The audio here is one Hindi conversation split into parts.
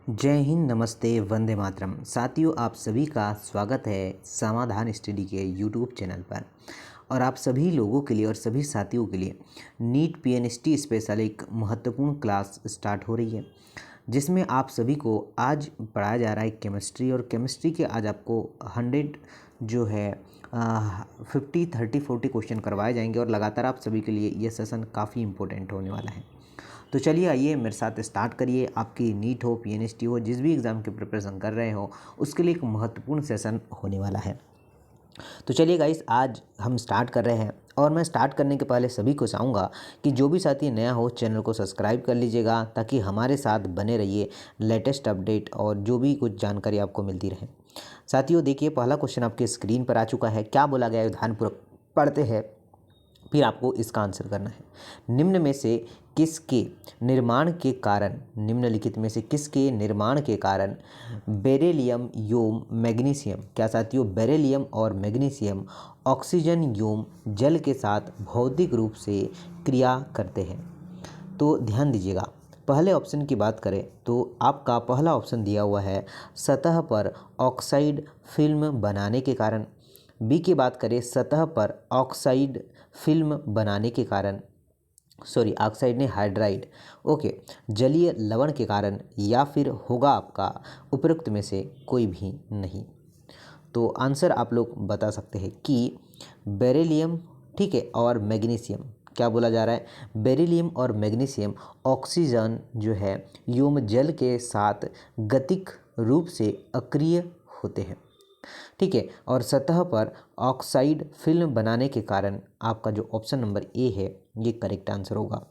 जय हिंद, नमस्ते, वंदे मातरम। साथियों, आप सभी का स्वागत है समाधान स्टडी के यूट्यूब चैनल पर। और आप सभी लोगों के लिए और सभी साथियों के लिए नीट पीएनएसटी स्पेशल एक महत्वपूर्ण क्लास स्टार्ट हो रही है, जिसमें आप सभी को आज पढ़ाया जा रहा है केमिस्ट्री। और केमिस्ट्री के आज आपको 100 जो है 50, 30, 40 क्वेश्चन करवाए जाएंगे। और लगातार आप सभी के लिए ये सेशन काफ़ी इंपॉर्टेंट होने वाला है। तो चलिए, आइए मेरे साथ स्टार्ट करिए। आपकी नीट हो, पीएनएसटी हो, जिस भी एग्ज़ाम की प्रिपरेशन कर रहे हो, उसके लिए एक महत्वपूर्ण सेशन होने वाला है। तो चलिए गाइस, आज हम स्टार्ट कर रहे हैं। और मैं स्टार्ट करने के पहले सभी को चाहूँगा कि जो भी साथी नया हो, चैनल को सब्सक्राइब कर लीजिएगा, ताकि हमारे साथ बने रहिए। लेटेस्ट अपडेट और जो भी कुछ जानकारी आपको मिलती रहे। साथियों देखिए, पहला क्वेश्चन आपके स्क्रीन पर आ चुका है। क्या बोला गया है ध्यानपूर्वक पढ़ते हैं, फिर आपको इसका आंसर करना है। निम्न में से किसके निर्माण के कारण, निम्नलिखित में से किसके निर्माण के कारण बेरिलियम योम मैग्नीशियम, क्या साथियों, बेरिलियम और मैग्नीशियम ऑक्सीजन योम जल के साथ भौतिक रूप से क्रिया करते हैं? तो ध्यान दीजिएगा, पहले ऑप्शन की बात करें तो आपका पहला ऑप्शन दिया हुआ है सतह पर ऑक्साइड फिल्म बनाने के कारण। बी की बात करें, सतह पर ऑक्साइड फिल्म बनाने के कारण, सॉरी ऑक्साइड ने हाइड्राइड, ओके, जलीय लवण के कारण, या फिर होगा आपका उपरोक्त में से कोई भी नहीं। तो आंसर आप लोग बता सकते हैं कि बेरिलियम, ठीक है, और मैग्नीशियम। क्या बोला जा रहा है? बेरिलियम और मैग्नीशियम ऑक्सीजन जो है व्योम जल के साथ गतिक रूप से अक्रिय होते हैं, ठीक है। और सतह पर ऑक्साइड फिल्म बनाने के कारण आपका जो ऑप्शन नंबर ए है ये करेक्ट आंसर होगा,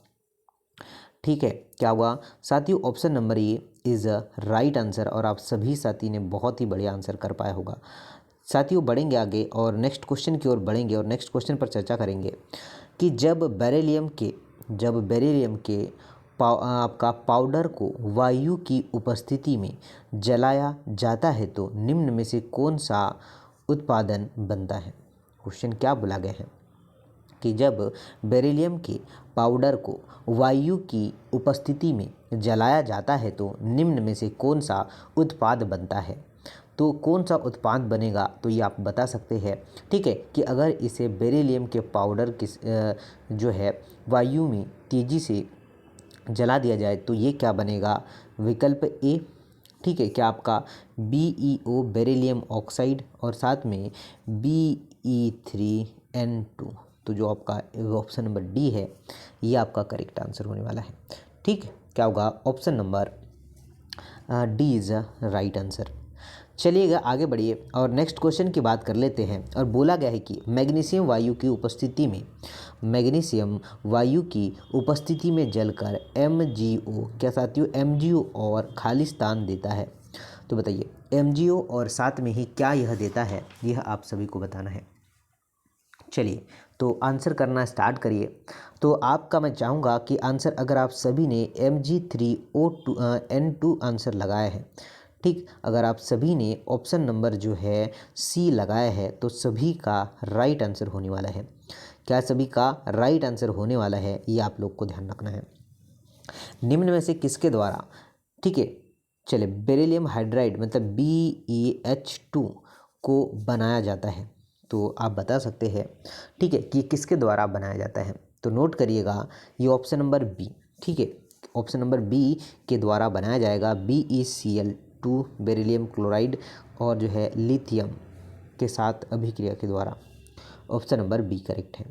ठीक है। क्या हुआ साथियों? Option number A is a right answer. और आप सभी साथी ने बहुत ही बढ़िया आंसर कर पाया होगा। साथियों बढ़ेंगे आगे और नेक्स्ट क्वेश्चन की ओर बढ़ेंगे और नेक्स्ट क्वेश्चन पर चर्चा करेंगे कि जब बेरिलियम के आपका पाउडर को वायु की उपस्थिति में जलाया जाता है तो निम्न में से कौन सा उत्पादन बनता है? क्वेश्चन क्या बोला गया है कि जब बेरिलियम के पाउडर को वायु की उपस्थिति में जलाया जाता है तो निम्न में से कौन सा उत्पाद बनता है? तो कौन सा उत्पाद बनेगा तो ये आप बता सकते हैं, ठीक है, कि अगर इसे बेरिलियम के पाउडर जो है वायु में तेज़ी से जला दिया जाए तो ये क्या बनेगा? विकल्प ए, ठीक है, क्या आपका BeO बेरिलियम ऑक्साइड और साथ में Be3N2। तो जो आपका ऑप्शन नंबर डी है ये आपका करेक्ट आंसर होने वाला है, ठीक है। क्या होगा? Option number D is a right answer. चलिएगा आगे बढ़िए और नेक्स्ट क्वेश्चन की बात कर लेते हैं। और बोला गया है कि मैग्नीशियम वायु की उपस्थिति में जलकर MgO, क्या साथियों, MgO और खालिस्तान देता है। तो बताइए MgO और साथ में ही क्या यह देता है, यह आप सभी को बताना है। चलिए तो आंसर करना स्टार्ट करिए। तो आपका मैं चाहूँगा कि आंसर अगर आप सभी ने Mg3O2N2 आंसर लगाया है, ठीक, अगर आप सभी ने ऑप्शन नंबर जो है सी लगाया है तो सभी का राइट आंसर होने वाला है। क्या सभी का राइट आंसर होने वाला है, ये आप लोग को ध्यान रखना है। निम्न में से किसके द्वारा, ठीक है, चलिए, बेरिलियम हाइड्राइड मतलब BeH2 को बनाया जाता है? तो आप बता सकते हैं, ठीक है, कि किसके द्वारा बनाया जाता है। तो नोट करिएगा ये ऑप्शन नंबर बी, ठीक है, ऑप्शन नंबर बी के द्वारा बनाया जाएगा BeCl2 बेरिलियम क्लोराइड और जो है लिथियम के साथ अभिक्रिया के द्वारा। ऑप्शन नंबर बी करेक्ट है।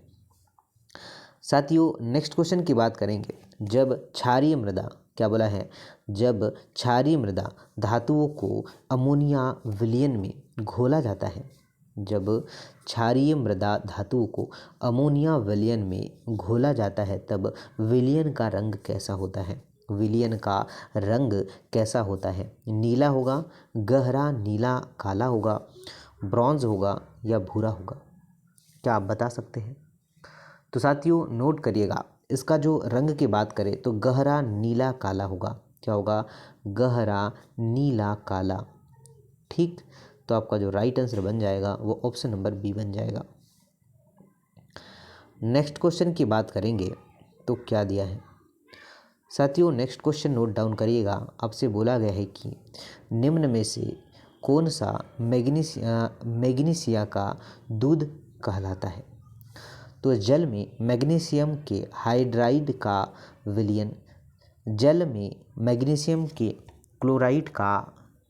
साथियों नेक्स्ट क्वेश्चन की बात करेंगे। जब क्षारीय मृदा, क्या बोला है, जब क्षारीय मृदा धातुओं को अमोनिया विलयन में घोला जाता है, जब क्षारीय मृदा धातुओं को अमोनिया विलयन में घोला जाता है तब विलयन का रंग कैसा होता है? विलयन का रंग कैसा होता है? नीला होगा, गहरा नीला काला होगा, ब्रॉन्ज होगा या भूरा होगा? क्या आप बता सकते हैं? तो साथियों नोट करिएगा, इसका जो रंग की बात करें तो गहरा नीला काला होगा। क्या होगा? गहरा नीला काला, ठीक। तो आपका जो राइट आंसर बन जाएगा वो ऑप्शन नंबर बी बन जाएगा। नेक्स्ट क्वेश्चन की बात करेंगे तो क्या दिया है? साथियों नेक्स्ट क्वेश्चन नोट डाउन करिएगा। आपसे बोला गया है कि निम्न में से कौन सा मैग्नीशिया का दूध कहलाता है। तो जल में मैग्नीशियम के हाइड्राइड का विलयन, जल में मैग्नीशियम के क्लोराइड का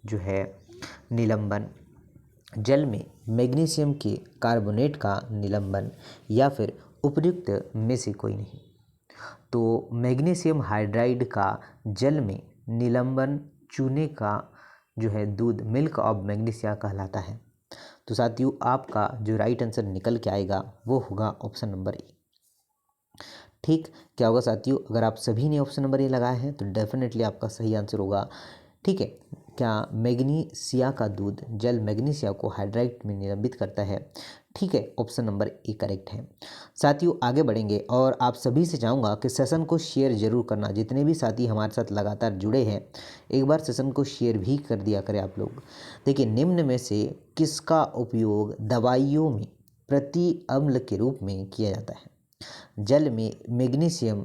जो है निलंबन, जल में मैग्नीशियम के कार्बोनेट का निलंबन, या फिर उपर्युक्त में से कोई नहीं। तो मैग्नीशियम हाइड्राइड का जल में निलंबन चूने का जो है दूध, मिल्क ऑफ मैग्नीशिया कहलाता है। तो साथियों आपका जो राइट आंसर निकल के आएगा वो होगा ऑप्शन नंबर ए। ठीक, क्या होगा साथियों, अगर आप सभी ने ऑप्शन नंबर ए लगाया है तो डेफिनेटली आपका सही आंसर होगा। ठीक है, क्या मैग्नीशिया का दूध, जल मैग्नीशिया को हाइड्राइड में निलंबित करता है। ठीक है, ऑप्शन नंबर ए करेक्ट है। साथियों आगे बढ़ेंगे और आप सभी से चाहूँगा कि सेशन को शेयर जरूर करना। जितने भी साथी हमारे साथ लगातार जुड़े हैं एक बार सेशन को शेयर भी कर दिया करें आप लोग। देखिए, निम्न में से किसका उपयोग दवाइयों में प्रति अम्ल के रूप में किया जाता है। जल में मैग्नीशियम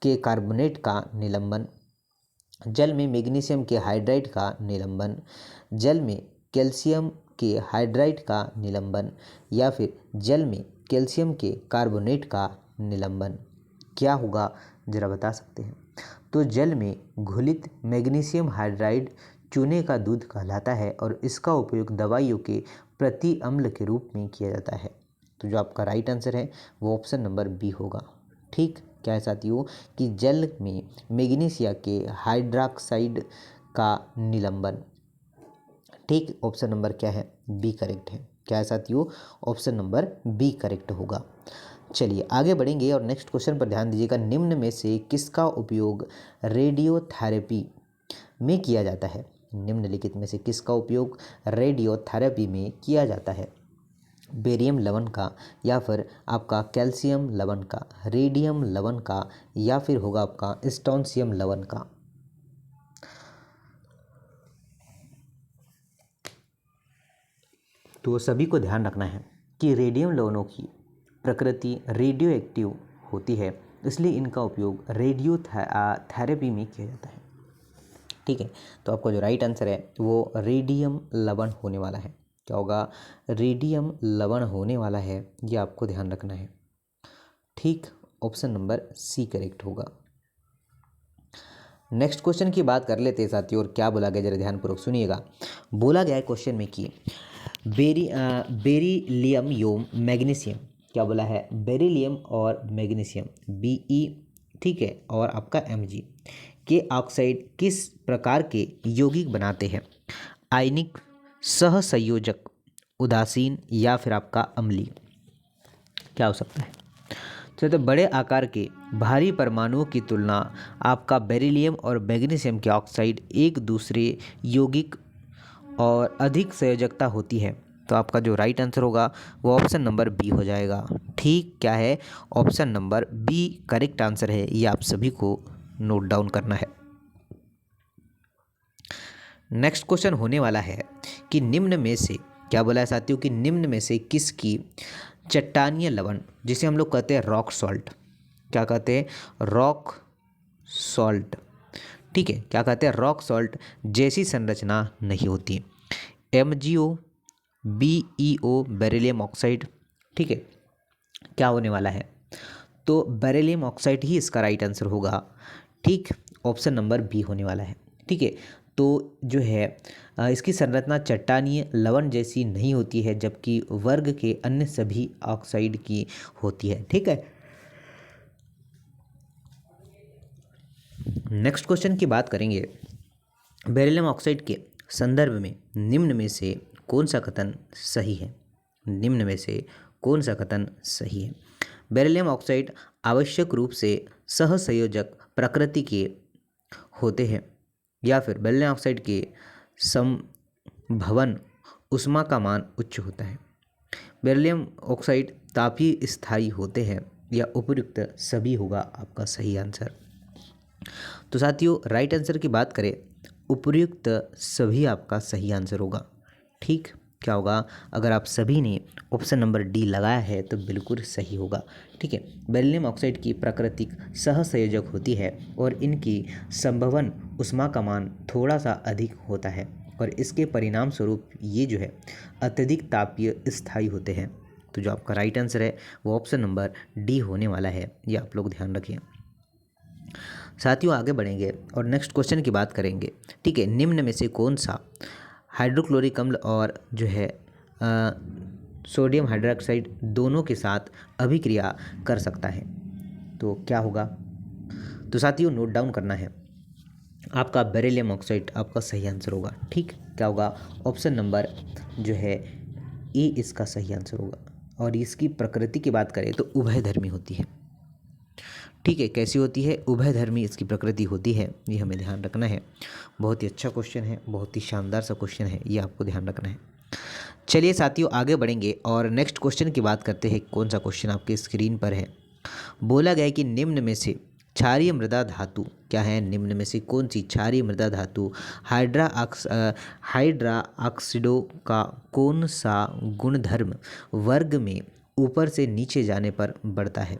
के कार्बोनेट का निलंबन, जल में मैग्नीशियम के हाइड्राइड का निलंबन, जल में कैल्शियम के हाइड्राइड का निलंबन, या फिर जल में कैल्शियम के कार्बोनेट का निलंबन। क्या होगा जरा बता सकते हैं। तो जल में घुलित मैग्नीशियम हाइड्राइड चूने का दूध कहलाता है और इसका उपयोग दवाइयों के प्रति अम्ल के रूप में किया जाता है। तो जो आपका राइट आंसर है वो ऑप्शन नंबर बी होगा। ठीक, क्या है साथियों कि जल में मैग्नीशिया के हाइड्रोक्साइड का निलंबन। ठीक, ऑप्शन नंबर क्या है, बी करेक्ट है। क्या है साथियों, ऑप्शन नंबर बी करेक्ट होगा। चलिए आगे बढ़ेंगे और नेक्स्ट क्वेश्चन पर ध्यान दीजिएगा। निम्न में से किसका उपयोग रेडियोथेरेपी में किया जाता है। निम्नलिखित में से किसका उपयोग रेडियोथेरेपी में किया जाता है। बेरियम लवण का, या फिर आपका कैल्शियम लवण का, रेडियम लवण का, या फिर होगा आपका स्ट्रोंशियम लवण का। तो सभी को ध्यान रखना है कि रेडियम लवणों की प्रकृति रेडियो एक्टिव होती है, इसलिए इनका उपयोग रेडियो थेरेपी में किया जाता है। ठीक है, तो आपका जो राइट आंसर है वो रेडियम लवण होने वाला है। क्या होगा, रेडियम लवण होने वाला है, ये आपको ध्यान रखना है। ठीक, ऑप्शन नंबर सी करेक्ट होगा। नेक्स्ट क्वेश्चन की बात कर लेते हैं साथियों, और क्या बोला गया जरा ध्यानपूर्वक सुनिएगा। बोला गया है क्वेश्चन में कि बेरिलियम योम मैग्नीशियम, क्या बोला है, बेरिलियम और मैग्नीशियम Be, ठीक है, और आपका Mg के ऑक्साइड किस प्रकार के यौगिक बनाते हैं। आयनिक, सहसंयोजक, उदासीन, या फिर आपका अम्लीय। क्या हो सकता है। तो बड़े आकार के भारी परमाणुओं की तुलना आपका बेरिलियम और मैग्नीशियम के ऑक्साइड एक दूसरे यौगिक और अधिक संयोजकता होती है। तो आपका जो राइट आंसर होगा वो ऑप्शन नंबर बी हो जाएगा। ठीक, क्या है, option number B correct answer है। ये आप सभी को नोट डाउन करना है। नेक्स्ट क्वेश्चन होने वाला है कि निम्न में से, क्या बोला है साथियों कि निम्न में से किसकी चट्टानीय लवण, जिसे हम लोग कहते हैं रॉक सॉल्ट, क्या कहते हैं, रॉक सॉल्ट, ठीक है, क्या कहते हैं, रॉक सॉल्ट जैसी संरचना नहीं होती। MgO, BeO, beryllium oxide. ठीक है, क्या होने वाला है, तो बेरिलियम ऑक्साइड ही इसका राइट आंसर होगा। ठीक, ऑप्शन नंबर बी होने वाला है। ठीक है, तो जो है इसकी संरचना चट्टानीय लवण जैसी नहीं होती है, जबकि वर्ग के अन्य सभी ऑक्साइड की होती है। ठीक है, नेक्स्ट क्वेश्चन की बात करेंगे। बेरिलियम ऑक्साइड के संदर्भ में निम्न में से कौन सा कथन सही है। निम्न में से कौन सा कथन सही है। बेरिलियम ऑक्साइड आवश्यक रूप से सहसंयोजक प्रकृति के होते हैं, या फिर बेरिलियम ऑक्साइड के संभवन ऊष्मा का मान उच्च होता है। बेरिलियम ऑक्साइड तापीय स्थायी होते हैं, या उपयुक्त सभी होगा आपका सही आंसर। तो साथियों राइट आंसर की बात करें, उपयुक्त सभी आपका सही आंसर होगा। ठीक, क्या होगा? अगर आप सभी ने ऑप्शन नंबर डी लगाया है तो बिल्कुल सही होगा। ठीक है, बेरिलियम ऑक्साइड की प्राकृतिक सहसंयोजक होती है और इनकी संभवन ऊष्मा का मान थोड़ा सा अधिक होता है और इसके परिणाम स्वरूप ये जो है अत्यधिक तापीय स्थायी होते हैं। तो जो आपका राइट आंसर है वो ऑप्शन नंबर डी होने वाला है, ये आप लोग ध्यान रखिए। साथियों आगे बढ़ेंगे और नेक्स्ट क्वेश्चन की बात करेंगे। ठीक है, निम्न में से कौन सा हाइड्रोक्लोरिक अम्ल और जो है सोडियम हाइड्रोक्साइड दोनों के साथ अभिक्रिया कर सकता है? तो क्या होगा? तो साथियों नोट डाउन करना है, आपका बेरिलियम ऑक्साइड आपका सही आंसर होगा। ठीक, क्या होगा? ऑप्शन नंबर जो है ए इसका सही आंसर होगा। और इसकी प्रकृति की बात करें तो उभयधर्मी होती है। ठीक है, कैसी होती है? उभयधर्मी इसकी प्रकृति होती है, ये हमें ध्यान रखना है। बहुत ही अच्छा क्वेश्चन है, बहुत ही शानदार सा क्वेश्चन है, ये आपको ध्यान रखना है। चलिए साथियों आगे बढ़ेंगे और नेक्स्ट क्वेश्चन की बात करते हैं। कौन सा क्वेश्चन आपके स्क्रीन पर है? बोला गया है कि निम्न में से क्षारीय मृदा धातु क्या है? निम्न में से कौन सी क्षारीय मृदा धातु हाइड्रा ऑक्सीडो का कौन सा गुणधर्म वर्ग में ऊपर से नीचे जाने पर बढ़ता है?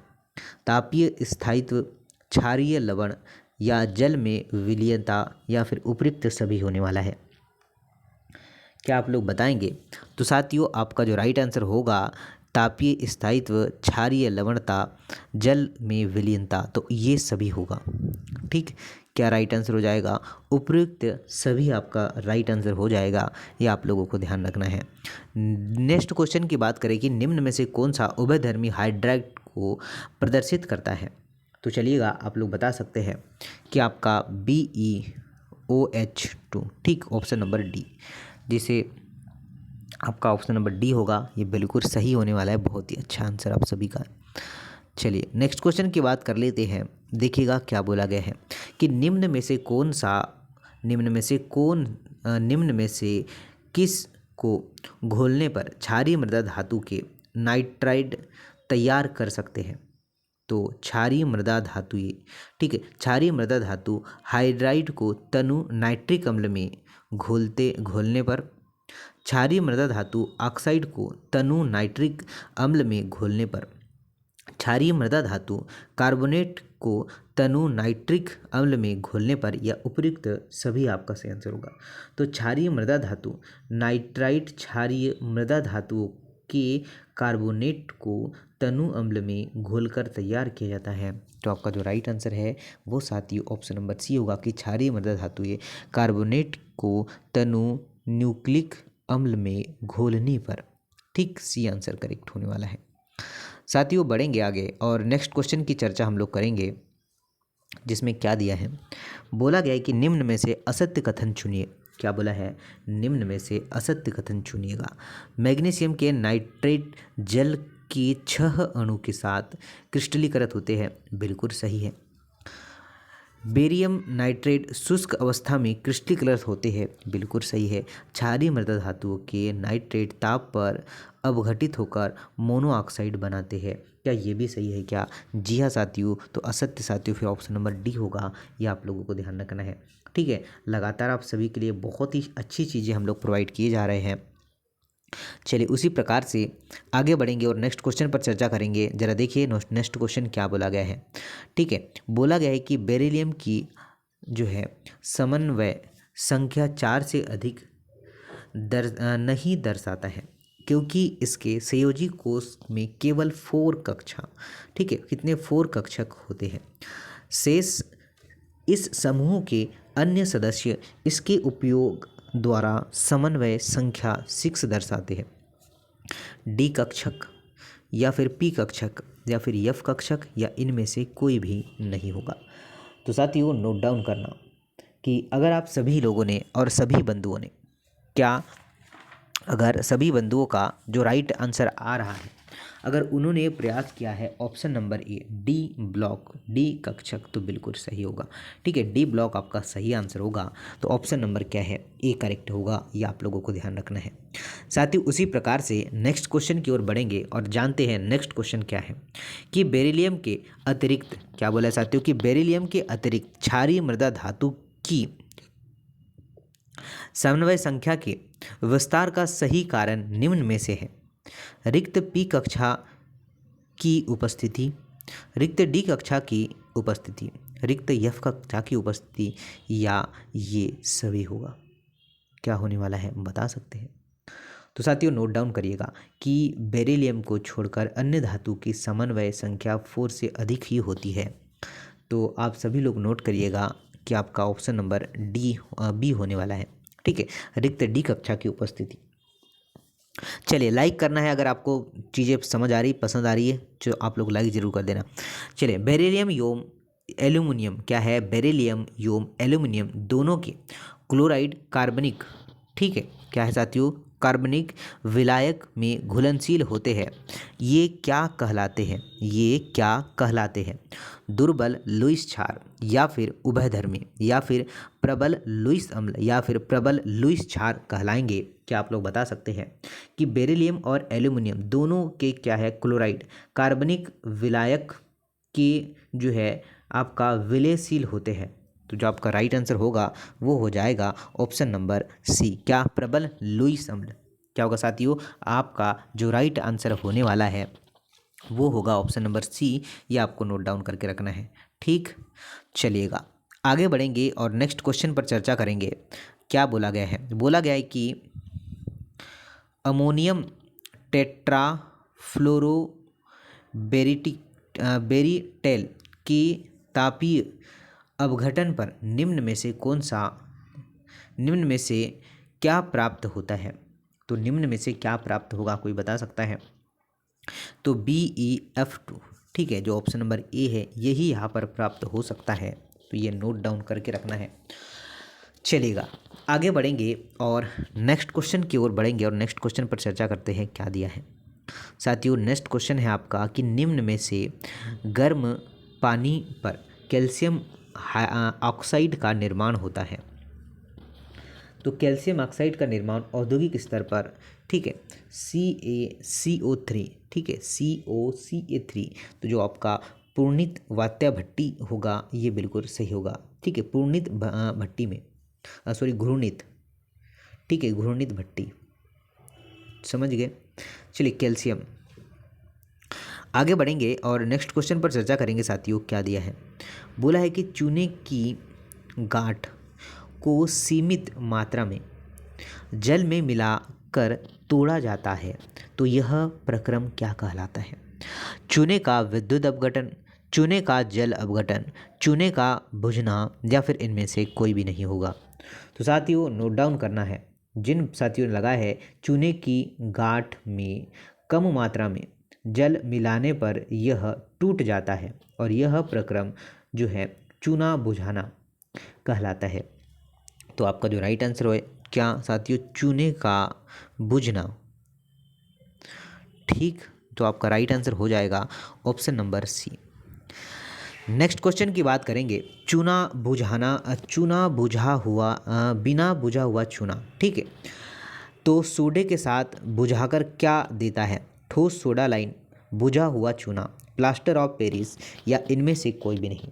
तापीय स्थायित्व, क्षारीय लवण या जल में विलीयता या फिर उपयुक्त सभी होने वाला है? क्या आप लोग बताएंगे? तो साथियों आपका जो राइट आंसर होगा तापीय स्थायित्व, क्षारीय लवणता, जल में विलीनता, तो ये सभी होगा। ठीक, क्या राइट आंसर हो जाएगा? उपयुक्त सभी आपका राइट आंसर हो जाएगा, ये आप लोगों को ध्यान रखना है। नेक्स्ट क्वेश्चन की बात करें कि निम्न में से कौन सा उभयधर्मी हाइड्राइड को प्रदर्शित करता है? तो चलिएगा आप लोग बता सकते हैं कि आपका BeOH2, ठीक, ऑप्शन नंबर डी, जिसे आपका ऑप्शन नंबर डी होगा, ये बिल्कुल सही होने वाला है। बहुत ही अच्छा आंसर आप सभी का। चलिए नेक्स्ट क्वेश्चन की बात कर लेते हैं। देखिएगा क्या बोला गया है कि निम्न में से किस को घोलने पर क्षारीय मृदा धातु के नाइट्राइड तैयार कर सकते हैं? तो क्षारीय मृदा धातु ये, ठीक है, क्षारीय मृदा धातु हाइड्राइड को तनु नाइट्रिक अम्ल में घोलने पर, क्षारीय मृदा धातु ऑक्साइड को तनु नाइट्रिक अम्ल में घोलने पर, क्षारीय मृदा धातु कार्बोनेट को तनु नाइट्रिक अम्ल में घोलने पर, या उपयुक्त सभी आपका सही आंसर होगा। तो क्षारीय मृदा धातु नाइट्राइट क्षारीय मृदा धातुओं के कार्बोनेट को तनु अम्ल में घोलकर तैयार किया जाता है। तो आपका जो राइट आंसर है वो साथियों ऑप्शन नंबर सी होगा कि क्षारीय मृदा धातु ये कार्बोनेट को तनु न्यूक्लिक अम्ल में घोलने पर। ठीक, सी आंसर करेक्ट होने वाला है। साथियों बढ़ेंगे आगे और नेक्स्ट क्वेश्चन की चर्चा हम लोग करेंगे, जिसमें क्या दिया है? बोला गया है कि निम्न में से असत्य कथन चुनिए। क्या बोला है? निम्न में से असत्य कथन चुनिएगा। मैग्नीशियम के नाइट्रेट जल के 6 अणु के साथ क्रिस्टलीकृत होते हैं, बिल्कुल सही है। बेरियम नाइट्रेट शुष्क अवस्था में क्रिस्टलीकृत होते हैं, बिल्कुल सही है। क्षारीय मृदा धातुओं के नाइट्रेट ताप पर अपघटित होकर मोनोऑक्साइड बनाते हैं, क्या ये भी सही है क्या? जी हाँ साथियों, तो असत्य साथियों फिर ऑप्शन नंबर डी होगा, ये आप लोगों को ध्यान रखना है। ठीक है, लगातार आप सभी के लिए बहुत ही अच्छी चीज़ें हम लोग प्रोवाइड किए जा रहे हैं। चलिए उसी प्रकार से आगे बढ़ेंगे और नेक्स्ट क्वेश्चन पर चर्चा करेंगे। जरा देखिए नेक्स्ट क्वेश्चन क्या बोला गया है। ठीक है, बोला गया है कि बेरिलियम की जो है समन्वय संख्या 4 से अधिक नहीं दर्शाता है, क्योंकि इसके संयोजी कोष में केवल 4 कक्षा, ठीक है, कितने 4 कक्षक होते हैं। शेष इस समूह के अन्य सदस्य इसके उपयोग द्वारा समन्वय संख्या 6 दर्शाते हैं। डी कक्षक या फिर पी कक्षक या फिर एफ कक्षक या इनमें से कोई भी नहीं होगा। तो साथियों नोट डाउन करना कि अगर आप सभी लोगों ने और सभी बंधुओं ने अगर सभी बंधुओं का जो राइट आंसर आ रहा है, अगर उन्होंने प्रयास किया है option number A D block, D कक्षक, तो बिल्कुल सही होगा। ठीक है, डी ब्लॉक आपका सही आंसर होगा। तो ऑप्शन नंबर क्या है? ए करेक्ट होगा, ये आप लोगों को ध्यान रखना है। साथ ही उसी प्रकार से नेक्स्ट क्वेश्चन की ओर बढ़ेंगे और जानते हैं नेक्स्ट क्वेश्चन क्या है कि बेरिलियम के अतिरिक्त, क्या बोला है साथियों, कि बेरिलियम के अतिरिक्त क्षारीय मृदा धातु की समन्वय संख्या के विस्तार का सही कारण निम्न में से है। रिक्त पी कक्षा की उपस्थिति, रिक्त डी कक्षा की उपस्थिति, रिक्त एफ कक्षा की उपस्थिति, या ये सभी होगा। क्या होने वाला है बता सकते हैं। तो साथियों नोट डाउन करिएगा कि बेरिलियम को छोड़कर अन्य धातु की समन्वय संख्या 4 से अधिक ही होती है। तो आप सभी लोग नोट करिएगा कि आपका ऑप्शन नंबर बी होने वाला है। ठीक है, रिक्त डी कक्षा की उपस्थिति। चलिए लाइक करना है अगर आपको चीज़ें समझ आ रही पसंद आ रही है जो आप लोग लाइक ज़रूर कर देना। चलिए बेरिलियम योम एल्यूमिनियम क्या है, बेरिलियम योम एल्यूमिनियम दोनों के क्लोराइड कार्बनिक, ठीक है क्या है साथियों, कार्बनिक विलायक में घुलनशील होते हैं। ये क्या कहलाते हैं, ये क्या कहलाते हैं, दुर्बल लुईस क्षार या फिर उभयधर्मी या फिर प्रबल लुईस अम्ल या फिर प्रबल लुईस क्षार कहलाएंगे। क्या आप लोग बता सकते हैं कि बेरिलियम और एल्यूमिनियम दोनों के क्या है क्लोराइड कार्बनिक विलायक के जो है आपका विलयशील होते हैं। तो जो आपका राइट आंसर होगा वो हो जाएगा ऑप्शन नंबर सी, क्या प्रबल लुईस अम्ल। क्या होगा साथियों, आपका जो राइट आंसर होने वाला है वो होगा ऑप्शन नंबर सी। ये आपको नोट डाउन करके रखना है। ठीक, चलिएगा आगे बढ़ेंगे और नेक्स्ट क्वेश्चन पर चर्चा करेंगे। क्या बोला गया है, बोला गया है कि अमोनियम टेट्राफ्लोरो बेरीटेल की तापीय अपघटन पर निम्न में से क्या प्राप्त होता है। तो निम्न में से क्या प्राप्त होगा, कोई बता सकता है। तो BeF2, ठीक है, जो ऑप्शन नंबर ए है यही यहाँ पर प्राप्त हो सकता है। तो ये नोट डाउन करके रखना है। चलिएगा आगे बढ़ेंगे और नेक्स्ट क्वेश्चन की ओर बढ़ेंगे और नेक्स्ट क्वेश्चन पर चर्चा करते हैं। क्या दिया है साथियों, नेक्स्ट क्वेश्चन है आपका कि निम्न में से गर्म पानी पर कैल्शियम ऑक्साइड का निर्माण होता है। तो कैल्शियम ऑक्साइड का निर्माण औद्योगिक स्तर पर, ठीक है, CaCO3, ठीक है, COCa3। तो जो आपका पूर्णित वात्या भट्टी होगा ये बिल्कुल सही होगा। ठीक है, पूर्णित भट्टी में घूर्णित, ठीक है, घूर्णित भट्टी, समझ गए। चलिए कैल्शियम, आगे बढ़ेंगे और नेक्स्ट क्वेश्चन पर चर्चा करेंगे साथियों। क्या दिया है, बोला है कि चूने की गांठ को सीमित मात्रा में जल में मिलाकर तोड़ा जाता है। तो यह प्रक्रम क्या कहलाता है। चूने का विद्युत अपघटन, चूने का जल अपघटन, चूने का बुझना, या फिर इनमें से कोई भी नहीं होगा। तो साथियों नोट डाउन करना है, जिन साथियों ने लगा है चूने की गांठ में कम मात्रा में जल मिलाने पर यह टूट जाता है और यह प्रक्रम जो है चूना बुझाना कहलाता है। तो आपका जो राइट आंसर है क्या साथियों, चूने का बुझना। ठीक, तो आपका राइट आंसर हो जाएगा option number C. Next question की बात करेंगे, चूना बुझाना, चूना बुझा हुआ बिना बुझा हुआ चूना, ठीक है, तो सोडे के साथ बुझाकर क्या देता है। ठोस सोडा लाइन, बुझा हुआ चूना, प्लास्टर ऑफ पेरिस, या इनमें से कोई भी नहीं।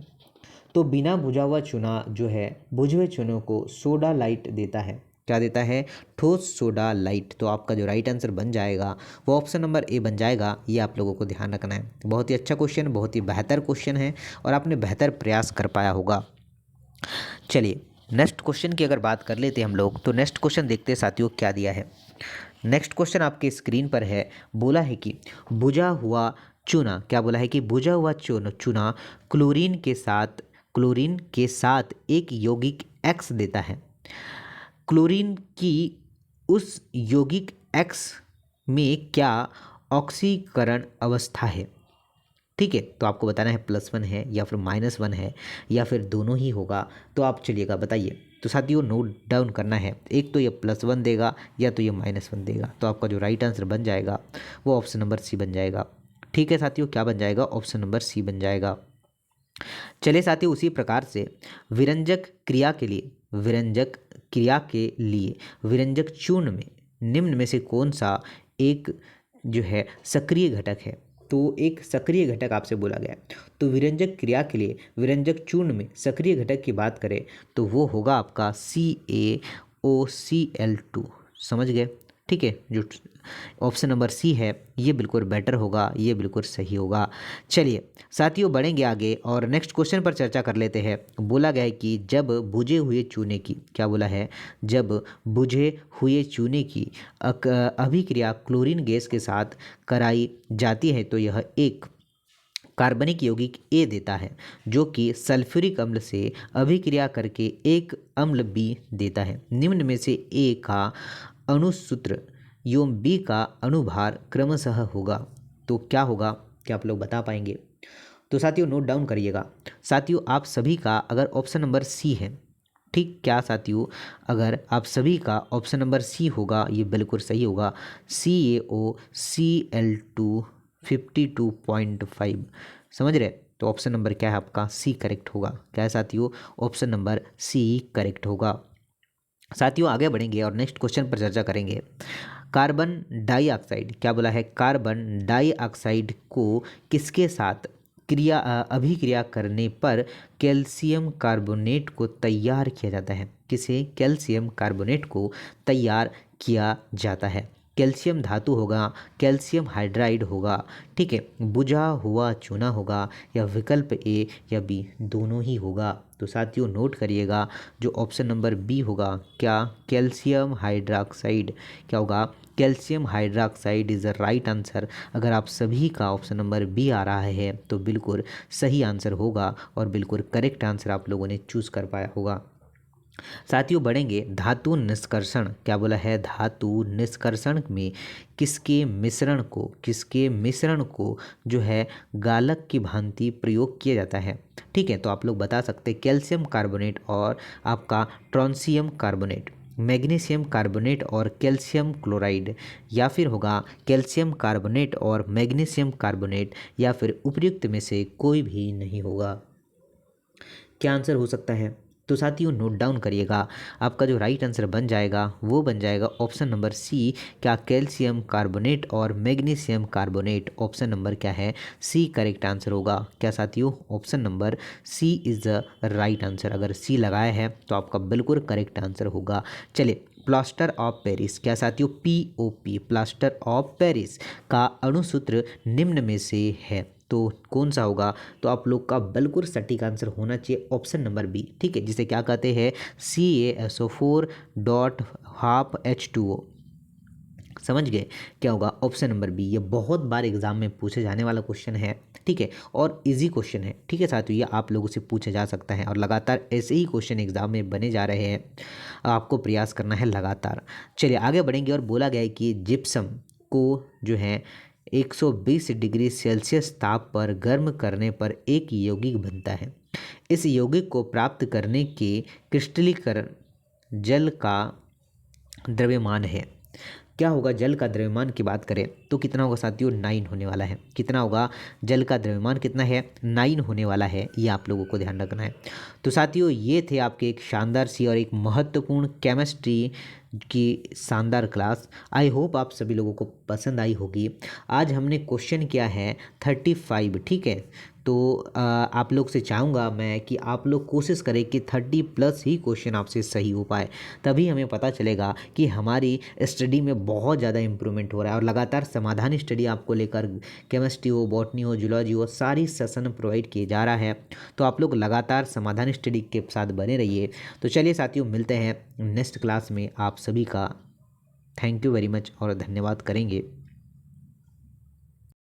तो बिना बुझा हुआ चूना जो है बुझे हुए चूनों को सोडा लाइट देता है। क्या देता है, ठोस सोडा लाइट। तो आपका जो राइट आंसर बन जाएगा वो ऑप्शन नंबर ए बन जाएगा। ये आप लोगों को ध्यान रखना है। बहुत ही अच्छा क्वेश्चन, बहुत ही बेहतर क्वेश्चन है और आपने बेहतर प्रयास कर पाया होगा। चलिए नेक्स्ट क्वेश्चन की अगर बात कर लेते हैं हम लोग, तो नेक्स्ट क्वेश्चन देखते हैं साथियों क्या दिया है। नेक्स्ट क्वेश्चन आपके स्क्रीन पर है, बोला है कि बुझा हुआ चूना, क्या बोला है कि बुझा हुआ चूना क्लोरीन के साथ एक यौगिक X देता है। क्लोरीन की उस यौगिक X में क्या ऑक्सीकरण अवस्था है। ठीक है, तो आपको बताना है +1 है या फिर -1 है या फिर दोनों ही होगा। तो आप चलिएगा बताइए। तो साथियों नोट डाउन करना है, एक तो ये +1 देगा या तो ये -1 देगा। तो आपका जो राइट आंसर बन जाएगा वो ऑप्शन नंबर सी बन जाएगा। ठीक है साथियों, क्या बन जाएगा, ऑप्शन नंबर सी बन जाएगा। चलिए साथियों उसी प्रकार से विरंजक क्रिया के लिए विरंजक चूर्ण में निम्न में से कौन सा एक जो है सक्रिय घटक है। तो एक सक्रिय घटक आपसे बोला गया है। तो विरंजक क्रिया के लिए विरंजक चूर्ण में सक्रिय घटक की बात करें तो वो होगा आपका CaOCl2। समझ गए? ठीक है, जो ऑप्शन नंबर सी है ये बिल्कुल बेटर होगा, ये बिल्कुल सही होगा। चलिए साथियों बढ़ेंगे आगे और नेक्स्ट क्वेश्चन पर चर्चा कर लेते हैं। बोला गया है कि जब बुझे हुए चूने की, क्या बोला है, जब बुझे हुए चूने की अभिक्रिया क्लोरीन गैस के साथ कराई जाती है तो यह एक कार्बनिक यौगिक ए देता है जो कि सल्फ्यूरिक अम्ल से अभिक्रिया करके एक अम्ल बी देता है। निम्न में से ए का अणुसूत्र एवं बी का अणुभार क्रमशः होगा, तो क्या होगा, क्या आप लोग बता पाएंगे? तो साथियों नोट डाउन करिएगा। साथियों आप सभी का अगर ऑप्शन नंबर सी है, ठीक, क्या साथियों अगर आप सभी का ऑप्शन नंबर सी होगा ये बिल्कुल सही होगा। CaOCl2 52.5, समझ रहे? तो ऑप्शन नंबर क्या है आपका? सी करेक्ट होगा। क्या है साथियों? ऑप्शन नंबर सी करेक्ट होगा। साथियों आगे बढ़ेंगे और नेक्स्ट क्वेश्चन पर चर्चा करेंगे। कार्बन डाइऑक्साइड, क्या बोला है, कार्बन डाइऑक्साइड को किसके साथ अभिक्रिया करने पर कैल्शियम कार्बोनेट को तैयार किया जाता है? किसे कैल्शियम कार्बोनेट को तैयार किया जाता है? कैल्शियम धातु होगा, कैल्शियम हाइड्राइड होगा, ठीक है, बुझा हुआ चूना होगा, या विकल्प ए या बी दोनों ही होगा। तो साथियों नोट करिएगा जो ऑप्शन नंबर बी होगा, क्या कैल्शियम हाइड्रोक्साइड, क्या होगा, calcium hydroxide is the right answer. अगर आप सभी का ऑप्शन नंबर बी आ रहा है तो बिल्कुल सही आंसर होगा और बिल्कुल करेक्ट आंसर आप लोगों ने चूज़ कर पाया होगा। साथियों बढ़ेंगे धातु निष्कर्षण, क्या बोला है, धातु निष्कर्षण में किसके मिश्रण को जो है गालक की भांति प्रयोग किया जाता है? ठीक है, तो आप लोग बता सकते हैं कैल्शियम कार्बोनेट और आपका ट्रांसियम कार्बोनेट, मैग्नीशियम कार्बोनेट और कैल्शियम क्लोराइड, या फिर होगा कैल्शियम कार्बोनेट और मैग्नीशियम कार्बोनेट, या फिर उपयुक्त में से कोई भी नहीं होगा। क्या आंसर हो सकता है? तो साथियों नोट डाउन करिएगा। आपका जो राइट आंसर बन जाएगा वो बन जाएगा ऑप्शन नंबर सी, क्या कैल्शियम कार्बोनेट और मैग्नीशियम कार्बोनेट। ऑप्शन नंबर क्या है? सी करेक्ट आंसर होगा। क्या साथियों? Option number C is the right answer. अगर सी लगाया है तो आपका बिल्कुल करेक्ट आंसर होगा। चलिए प्लास्टर ऑफ पेरिस, क्या साथियों, POP प्लास्टर ऑफ पेरिस का अणुसूत्र निम्न में से है, तो कौन सा होगा? तो आप लोग का बिल्कुल सटीक आंसर होना चाहिए ऑप्शन नंबर बी, ठीक है, जिसे क्या कहते हैं, CaSO4 डॉट हाफ H2O। समझ गए? क्या होगा? Option number B. ये बहुत बार एग्जाम में पूछे जाने वाला क्वेश्चन है, ठीक है, और इजी क्वेश्चन है, ठीक है साथियों, ये आप लोगों से पूछा जा सकता है और लगातार ऐसे ही क्वेश्चन एग्जाम में बने जा रहे हैं, आपको प्रयास करना है लगातार। चलिए आगे बढ़ेंगे और बोला गया है कि जिप्सम को जो है 120 डिग्री सेल्सियस ताप पर गर्म करने पर एक यौगिक बनता है। इस यौगिक को प्राप्त करने के क्रिस्टलीकरण जल का द्रव्यमान है। क्या होगा? जल का द्रव्यमान की बात करें तो कितना होगा साथियों? 9 होने वाला है। कितना होगा? जल का द्रव्यमान कितना है? 9 होने वाला है, ये आप लोगों को ध्यान रखना है। तो साथियों ये थे आपके एक शानदार सी और एक महत्वपूर्ण केमिस्ट्री की शानदार क्लास। आई होप आप सभी लोगों को पसंद आई होगी। आज हमने क्वेश्चन किया है 35, ठीक है, तो आप लोग से चाहूँगा मैं कि आप लोग कोशिश करें कि 30+ ही क्वेश्चन आपसे सही हो पाए, तभी हमें पता चलेगा कि हमारी स्टडी में बहुत ज़्यादा इम्प्रूवमेंट हो रहा है। और लगातार समाधान स्टडी आपको लेकर केमिस्ट्री हो, बॉटनी हो, जूलॉजी हो, सारी सेशन प्रोवाइड किए जा रहा है, तो आप लोग लगातार समाधान स्टडी के साथ बने रहिए। तो चलिए साथियों मिलते हैं नेक्स्ट क्लास में। आप सभी का थैंक यू वेरी मच और धन्यवाद करेंगे।